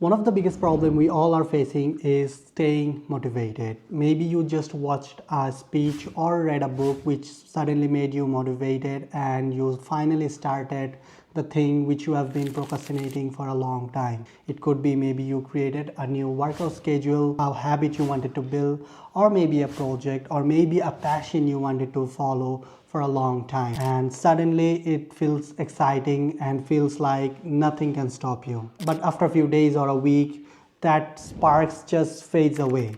One of the biggest problems we all are facing is staying motivated. Maybe you just watched a speech or read a book which suddenly made you motivated and you finally started the thing which you have been procrastinating for a long time. It could be maybe you created a new workout schedule, a habit you wanted to build, or maybe a project, or maybe a passion you wanted to follow for a long time, and suddenly it feels exciting and feels like nothing can stop you. But after a few days or a week, that sparks just fades away,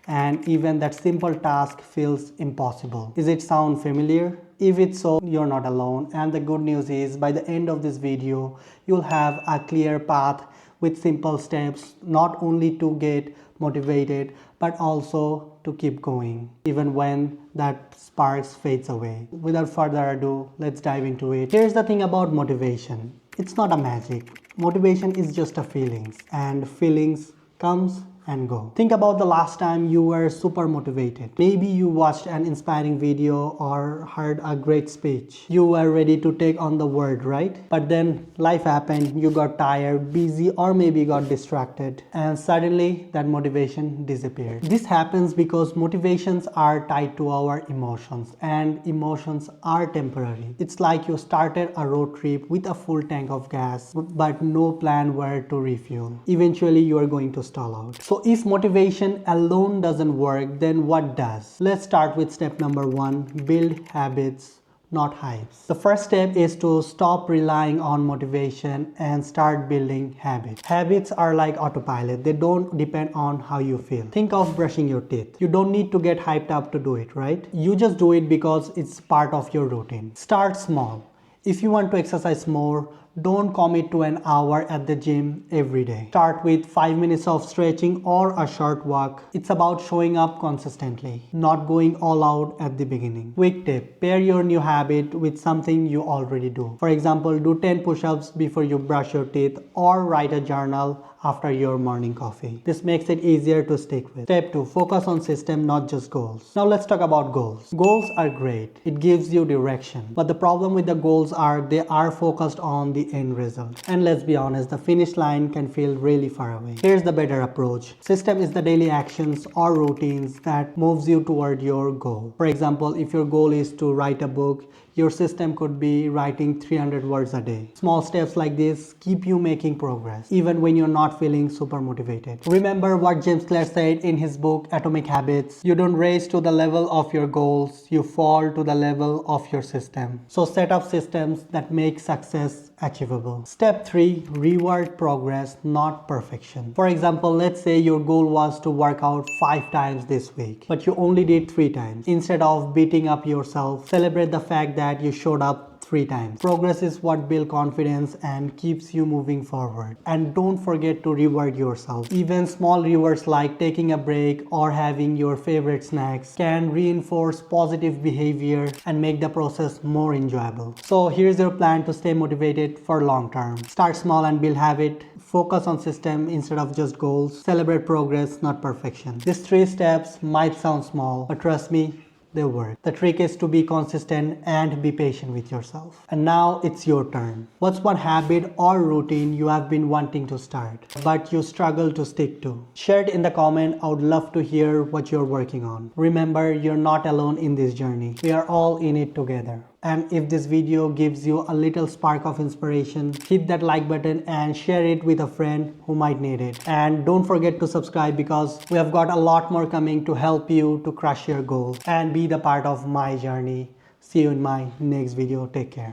and even that simple task feels impossible. Does it sound familiar? If it's so, you're not alone. And the good news is, by the end of this video, you'll have a clear path with simple steps, not only to get motivated, but also to keep going, even when that sparks fades away. Without further ado, let's dive into it. Here's the thing about motivation. It's not a magic. Motivation is just a feelings, and feelings comes and go. Think about the last time you were super motivated. Maybe you watched an inspiring video or heard a great speech. You were ready to take on the world, right? But then life happened, you got tired, busy, or maybe got distracted, and suddenly that motivation disappeared. This happens because motivations are tied to our emotions, and emotions are temporary. It's like you started a road trip with a full tank of gas, but no plan where to refuel. Eventually you are going to stall out. So if motivation alone doesn't work, then what does? Let's start with step number 1, build habits, not hypes. The first step is to stop relying on motivation and start building habits. Habits are like autopilot. They don't depend on how you feel. Think of brushing your teeth. You don't need to get hyped up to do it, right? You just do it because it's part of your routine. Start small. If you want to exercise more, don't commit to an hour at the gym every day. Start with 5 minutes of stretching or a short walk. It's about showing up consistently, not going all out at the beginning. Quick tip: pair your new habit with something you already do. For example, do 10 push-ups before you brush your teeth, or write a journal after your morning coffee. This makes it easier to stick with. Step 2, focus on system, not just goals. Now let's talk about goals. Goals are great. It gives you direction. But the problem with the goals are they are focused on the end result. And let's be honest, the finish line can feel really far away. Here's the better approach. System is the daily actions or routines that moves you toward your goal. For example, if your goal is to write a book, your system could be writing 300 words a day. Small steps like this keep you making progress, even when you're not feeling super motivated. Remember what James Clear said in his book Atomic Habits: you don't raise to the level of your goals, you fall to the level of your system. So set up systems that make success achievable. Step 3, reward progress, not perfection. For example, let's say your goal was to work out 5 times this week, but you only did 3 times. Instead of beating up yourself, celebrate the fact that you showed up 3 times. Progress is what builds confidence and keeps you moving forward. And don't forget to reward yourself. Even small rewards like taking a break or having your favorite snacks can reinforce positive behavior and make the process more enjoyable. So here's your plan to stay motivated for long term. Start small and build habit. Focus on system instead of just goals. Celebrate progress, not perfection. These 3 steps might sound small, but trust me, they work. The trick is to be consistent and be patient with yourself. And now it's your turn. What's one habit or routine you have been wanting to start, but you struggle to stick to? Share it in the comment. I would love to hear what you're working on. Remember, you're not alone in this journey. We are all in it together. And if this video gives you a little spark of inspiration, hit that like button and share it with a friend who might need it. And don't forget to subscribe, because we have got a lot more coming to help you to crush your goals and be the part of my journey. See you in my next video. Take care.